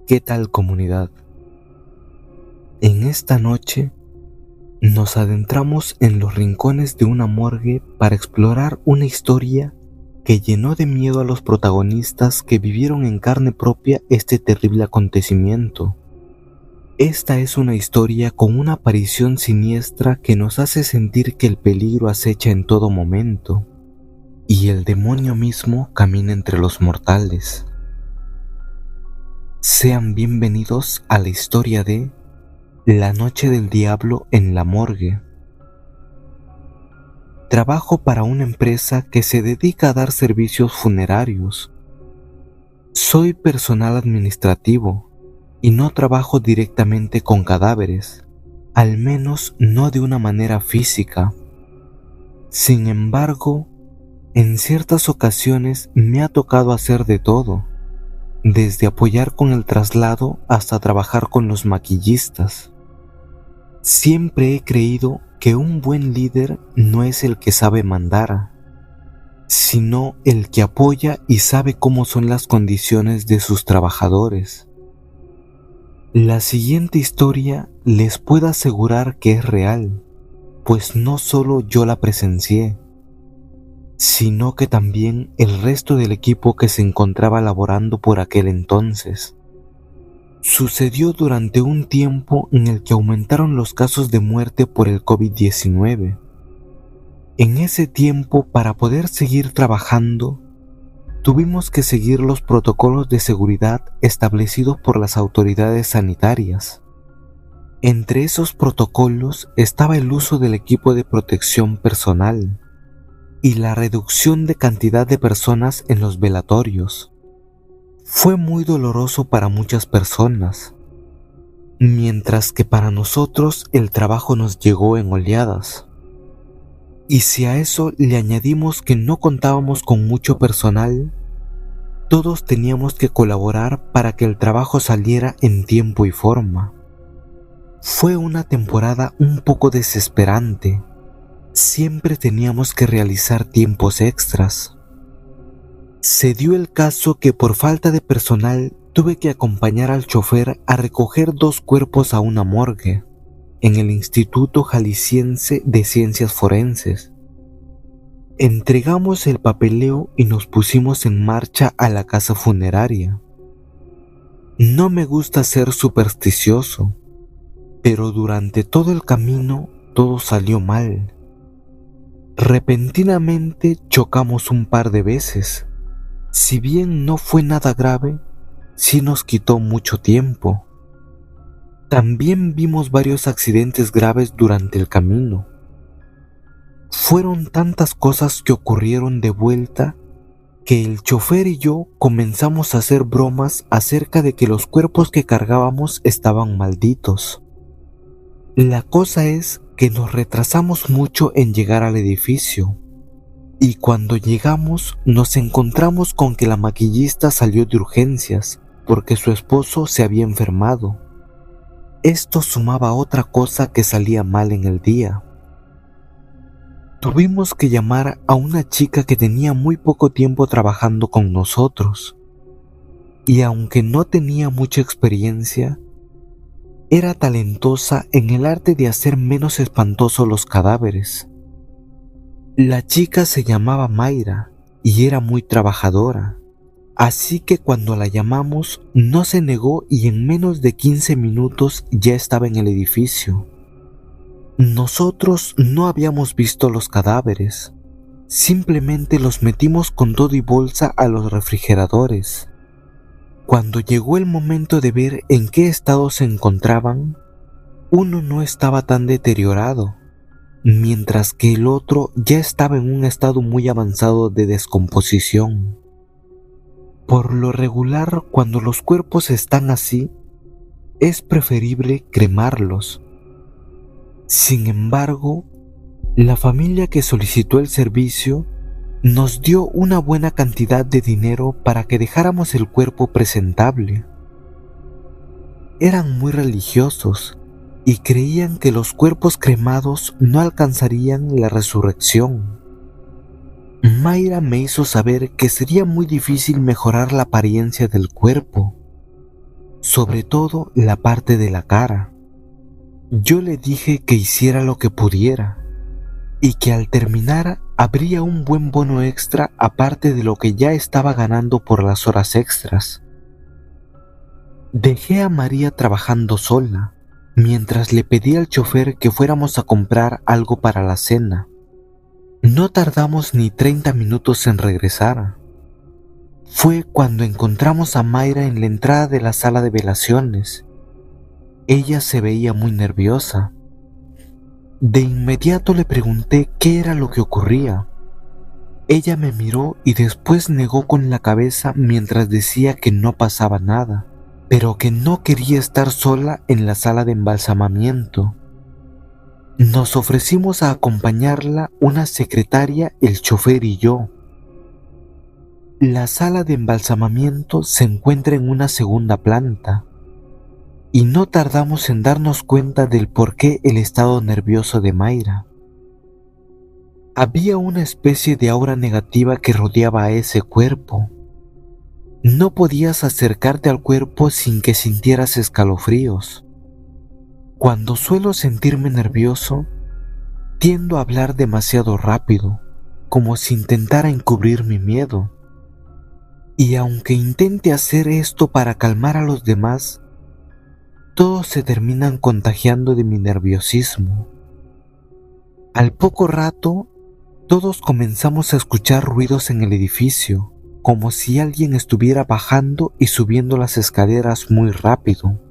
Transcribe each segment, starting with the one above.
¿Qué tal, comunidad? En esta noche nos adentramos en los rincones de una morgue para explorar una historia que llenó de miedo a los protagonistas que vivieron en carne propia este terrible acontecimiento. Esta es una historia con una aparición siniestra que nos hace sentir que el peligro acecha en todo momento y el demonio mismo camina entre los mortales. Sean bienvenidos a la historia de La Noche del Diablo en la Morgue. Trabajo para una empresa que se dedica a dar servicios funerarios. Soy personal administrativo y no trabajo directamente con cadáveres, al menos no de una manera física. Sin embargo, en ciertas ocasiones me ha tocado hacer de todo, desde apoyar con el traslado hasta trabajar con los maquillistas. Siempre he creído que un buen líder no es el que sabe mandar, sino el que apoya y sabe cómo son las condiciones de sus trabajadores. La siguiente historia les puedo asegurar que es real, pues no solo yo la presencié, sino que también el resto del equipo que se encontraba laborando por aquel entonces. Sucedió durante un tiempo en el que aumentaron los casos de muerte por el COVID-19. En ese tiempo, para poder seguir trabajando, tuvimos que seguir los protocolos de seguridad establecidos por las autoridades sanitarias. Entre esos protocolos estaba el uso del equipo de protección personal y la reducción de cantidad de personas en los velatorios. Fue muy doloroso para muchas personas, mientras que para nosotros el trabajo nos llegó en oleadas. Y si a eso le añadimos que no contábamos con mucho personal, todos teníamos que colaborar para que el trabajo saliera en tiempo y forma. Fue una temporada un poco desesperante. Siempre teníamos que realizar tiempos extras. Se dio el caso que por falta de personal tuve que acompañar al chofer a recoger 2 cuerpos a una morgue en el Instituto Jalisciense de Ciencias Forenses. Entregamos el papeleo y nos pusimos en marcha a la casa funeraria. No me gusta ser supersticioso, pero durante todo el camino todo salió mal. Repentinamente chocamos un par de veces. Si bien no fue nada grave, sí nos quitó mucho tiempo. También vimos varios accidentes graves durante el camino. Fueron tantas cosas que ocurrieron de vuelta que el chofer y yo comenzamos a hacer bromas acerca de que los cuerpos que cargábamos estaban malditos. La cosa es que nos retrasamos mucho en llegar al edificio, y cuando llegamos nos encontramos con que la maquillista salió de urgencias porque su esposo se había enfermado. Esto sumaba a otra cosa que salía mal en el día. Tuvimos que llamar a una chica que tenía muy poco tiempo trabajando con nosotros, y aunque no tenía mucha experiencia, era talentosa en el arte de hacer menos espantosos los cadáveres. La chica se llamaba Mayra y era muy trabajadora, así que cuando la llamamos no se negó y en menos de 15 minutos ya estaba en el edificio. Nosotros no habíamos visto los cadáveres, simplemente los metimos con todo y bolsa a los refrigeradores. Cuando llegó el momento de ver en qué estado se encontraban, uno no estaba tan deteriorado, mientras que el otro ya estaba en un estado muy avanzado de descomposición. Por lo regular, cuando los cuerpos están así, es preferible cremarlos. Sin embargo, la familia que solicitó el servicio nos dio una buena cantidad de dinero para que dejáramos el cuerpo presentable. Eran muy religiosos y creían que los cuerpos cremados no alcanzarían la resurrección. Mayra me hizo saber que sería muy difícil mejorar la apariencia del cuerpo. sobre todo la parte de la cara. Yo le dije que hiciera lo que pudiera y que al terminar habría un buen bono extra aparte de lo que ya estaba ganando por las horas extras. Dejé a María trabajando sola mientras le pedí al chofer que fuéramos a comprar algo para la cena. No tardamos ni 30 minutos en regresar. Fue cuando encontramos a Mayra en la entrada de la sala de velaciones. Ella se veía muy nerviosa. De inmediato le pregunté qué era lo que ocurría. Ella me miró y después negó con la cabeza mientras decía que no pasaba nada, pero que no quería estar sola en la sala de embalsamamiento. Nos ofrecimos a acompañarla una secretaria, el chofer y yo. La sala de embalsamamiento se encuentra en una segunda planta, y no tardamos en darnos cuenta del porqué el estado nervioso de Mayra. Había una especie de aura negativa que rodeaba a ese cuerpo. No podías acercarte al cuerpo sin que sintieras escalofríos. Cuando suelo sentirme nervioso, tiendo a hablar demasiado rápido, como si intentara encubrir mi miedo. Y aunque intente hacer esto para calmar a los demás, todos se terminan contagiando de mi nerviosismo. Al poco rato, todos comenzamos a escuchar ruidos en el edificio, como si alguien estuviera bajando y subiendo las escaleras muy rápido.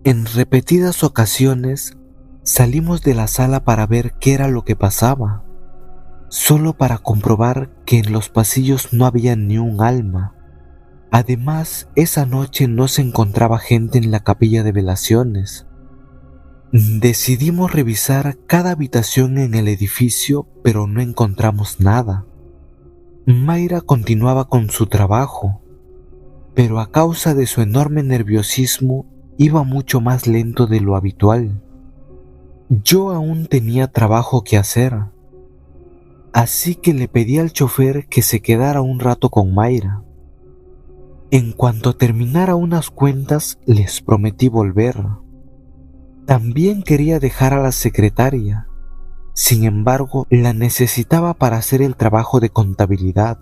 En repetidas ocasiones, salimos de la sala para ver qué era lo que pasaba, solo para comprobar que en los pasillos no había ni un alma. Además, esa noche no se encontraba gente en la capilla de velaciones. Decidimos revisar cada habitación en el edificio, pero no encontramos nada. Mayra continuaba con su trabajo, pero a causa de su enorme nerviosismo iba mucho más lento de lo habitual. Yo aún tenía trabajo que hacer, así que le pedí al chofer que se quedara un rato con Mayra. En cuanto terminara unas cuentas, les prometí volver. También quería dejar a la secretaria. Sin embargo, la necesitaba para hacer el trabajo de contabilidad.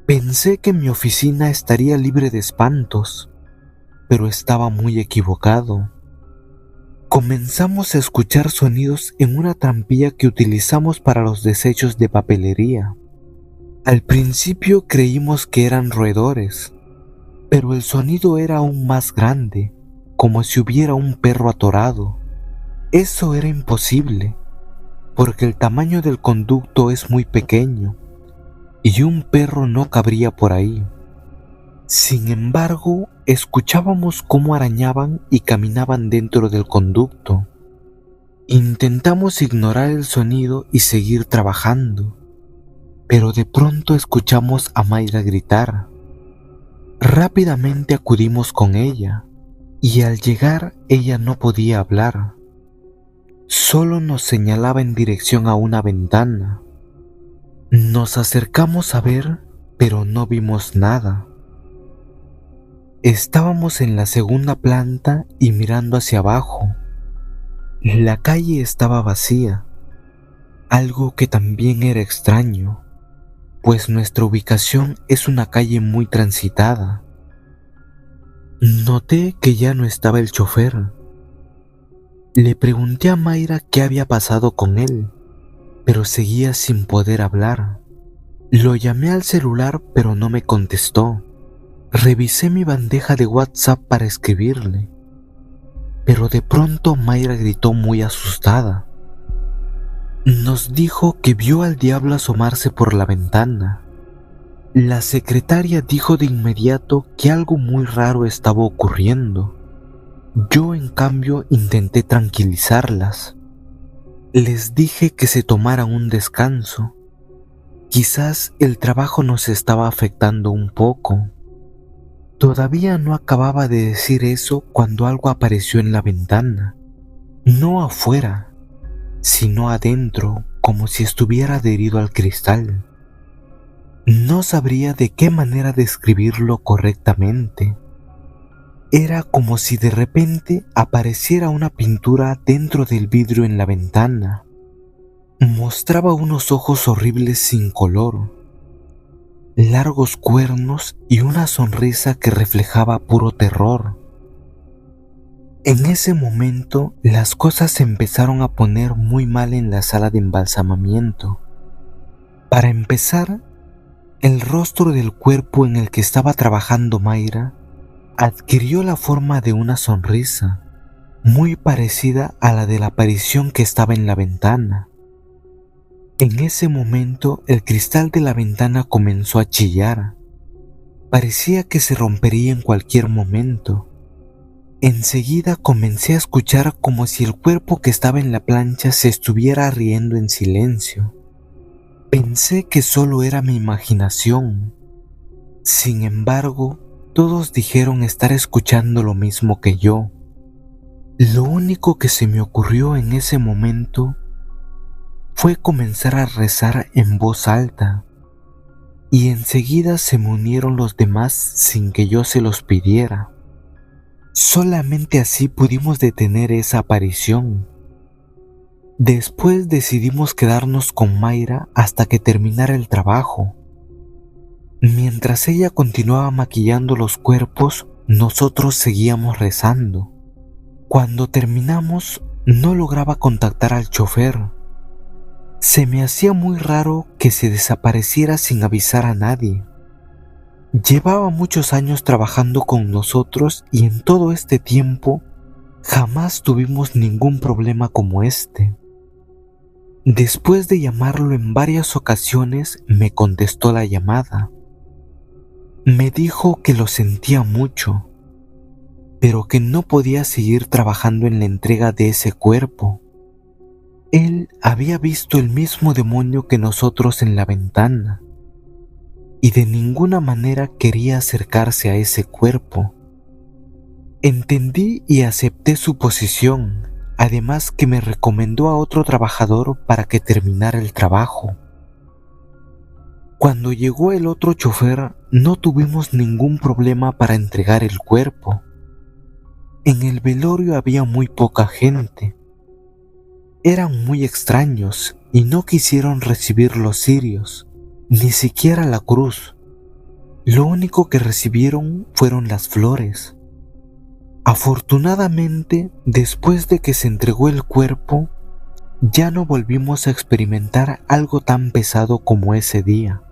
Pensé que mi oficina estaría libre de espantos, pero estaba muy equivocado. Comenzamos a escuchar sonidos en una trampilla que utilizamos para los desechos de papelería. Al principio creímos que eran roedores, pero el sonido era aún más grande, como si hubiera un perro atorado. Eso era imposible, porque el tamaño del conducto es muy pequeño, y un perro no cabría por ahí. Sin embargo, escuchábamos cómo arañaban y caminaban dentro del conducto. Intentamos ignorar el sonido y seguir trabajando, pero de pronto escuchamos a Mayra gritar. Rápidamente acudimos con ella, y al llegar ella no podía hablar. Solo nos señalaba en dirección a una ventana. Nos acercamos a ver, pero no vimos nada. Estábamos en la segunda planta y mirando hacia abajo. La calle estaba vacía, algo que también era extraño, pues nuestra ubicación es una calle muy transitada. Noté que ya no estaba el chofer. Le pregunté a Mayra qué había pasado con él, pero seguía sin poder hablar. Lo llamé al celular, pero no me contestó. Revisé mi bandeja de WhatsApp para escribirle, pero de pronto Mayra gritó muy asustada. Nos dijo que vio al diablo asomarse por la ventana. La secretaria dijo de inmediato que algo muy raro estaba ocurriendo. Yo, en cambio, intenté tranquilizarlas. Les dije que se tomaran un descanso. Quizás el trabajo nos estaba afectando un poco. Todavía no acababa de decir eso cuando algo apareció en la ventana. No afuera, sino adentro, como si estuviera adherido al cristal. No sabría de qué manera describirlo correctamente. Era como si de repente apareciera una pintura dentro del vidrio en la ventana. Mostraba unos ojos horribles sin color, largos cuernos y una sonrisa que reflejaba puro terror. En ese momento, las cosas se empezaron a poner muy mal en la sala de embalsamamiento. Para empezar, el rostro del cuerpo en el que estaba trabajando Mayra adquirió la forma de una sonrisa, muy parecida a la de la aparición que estaba en la ventana. En ese momento, el cristal de la ventana comenzó a chillar. Parecía que se rompería en cualquier momento. Enseguida comencé a escuchar como si el cuerpo que estaba en la plancha se estuviera riendo en silencio. Pensé que solo era mi imaginación. Sin embargo, todos dijeron estar escuchando lo mismo que yo. Lo único que se me ocurrió en ese momento fue comenzar a rezar en voz alta, y enseguida se me unieron los demás sin que yo se los pidiera. Solamente así pudimos detener esa aparición. Después decidimos quedarnos con Mayra hasta que terminara el trabajo. Mientras ella continuaba maquillando los cuerpos, nosotros seguíamos rezando. Cuando terminamos, no lograba contactar al chofer. Se me hacía muy raro que se desapareciera sin avisar a nadie. Llevaba muchos años trabajando con nosotros y en todo este tiempo jamás tuvimos ningún problema como este. Después de llamarlo en varias ocasiones, me contestó la llamada. Me dijo que lo sentía mucho, pero que no podía seguir trabajando en la entrega de ese cuerpo. Él había visto el mismo demonio que nosotros en la ventana, y de ninguna manera quería acercarse a ese cuerpo. Entendí y acepté su posición, además que me recomendó a otro trabajador para que terminara el trabajo. Cuando llegó el otro chofer, no tuvimos ningún problema para entregar el cuerpo. En el velorio había muy poca gente. Eran muy extraños y no quisieron recibir los cirios, ni siquiera la cruz. Lo único que recibieron fueron las flores. Afortunadamente, después de que se entregó el cuerpo, ya no volvimos a experimentar algo tan pesado como ese día.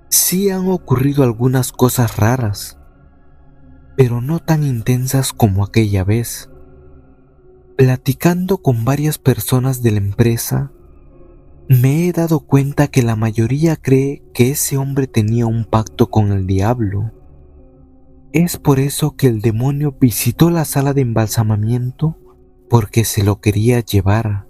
Sí han ocurrido algunas cosas raras, pero no tan intensas como aquella vez. Platicando con varias personas de la empresa, me he dado cuenta que la mayoría cree que ese hombre tenía un pacto con el diablo. Es por eso que el demonio visitó la sala de embalsamamiento, porque se lo quería llevar.